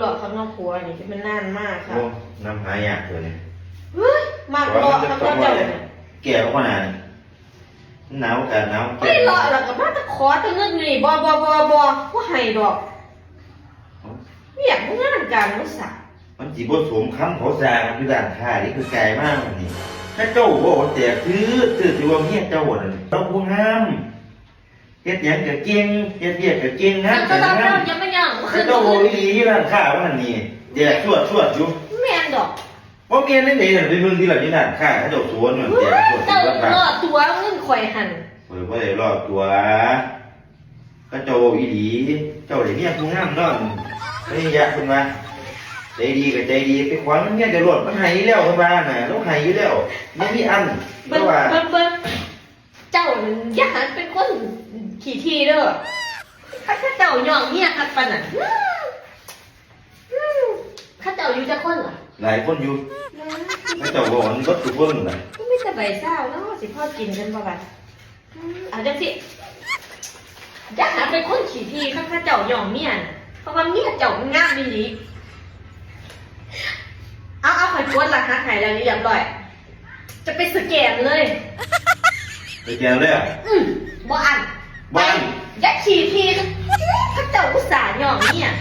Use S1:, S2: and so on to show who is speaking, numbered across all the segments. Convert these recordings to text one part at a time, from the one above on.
S1: หลอกข้างนอกครัวนี่ที่มันนานมากค่ะ
S2: โอ้น้ำหายากเลยเนี่ย
S1: เฮ้ยมากหลอกข้างนอกเจ้าเนี่ย
S2: แก่ขนาดหนาวกันหนาว
S1: ไม่หลอกแล้วก็มาตะขอตะเงินนี่บ่ว่าให้ดอกไม่อยากมึงงานการมึงสา
S2: มันจีบสมคำเขาสร้างคือด่านค่านี่คือไกลมากนี่ถ้าเจ้าบอกว่าแต่ซื้อที่ว่าเมียเจ้าน่ะเจ้าผู้งามเฮ็ดหยังก็เก่งเฮ็ดเวียกก็เก่งนะ
S1: ก็ต้องยังไม่ยัง
S2: ถ้าเจ้าบอกอีที่ร้านค้าว่านั่นนี่แดกชวดอยู่
S1: แม่นดอก
S2: เพราะเมียนั่นเองไปเมืองที่หลังนี่ร้านค้าเขาเจ้าสวนเหมือนแดกชวด
S1: เจ้ารอดตัวเงินข่อยหัน
S2: บ่ได้รอดตัวก็เจ้าอีหลีเจ้าได้เมียผู้งามเนาะไม่ยากเพิ่นว่าใจดีกับใจดีไปขวางมันเนี่ยจะรวดมันหายแล้วครับบ้านน่ะแล้วหายอยู่แล้วไม่มีอันเพราะว่า
S1: เจ้าอย่าหันเป็นคนขี่ทีเด้อถ้าเจ้าย่องเนี่ยคัดปันน่ะถ้าเจ้าอยู่จะคนเหรอ
S2: หลายคนอยู่ถ้าเจ้าบอกมันก็ทุกคนน่ะ
S1: ไม่สบายเศร้าเนาะสิพ่อกินกันบ่บัดจังสิอย่าหันเป็นคนขี่ทีถ้าเจ้าย่องเมียเพราะว่าเมียเจ้างามดี เอาไข่กวนราคาขายแล้วนี่เรียบร้อยจะไปสแกนเลย
S2: สแกนเลยอ่ะ
S1: บ่อันยัดขี่ทีถ้าเจ้าอุตส่าห์ย่องเนี่ย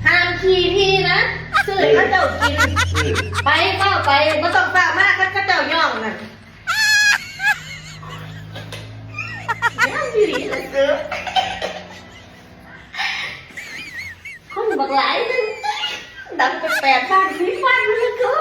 S1: ห้ามขี่ทีนะซื้อถ้าเจ้ากินไปเข้าไปไม่ต้องฝากมากถ้าเจ้าย่องน่ะย่างดีเลยซื้อคนบักหลายนึงดังไป8 บ้าน10 บ้านเลยก็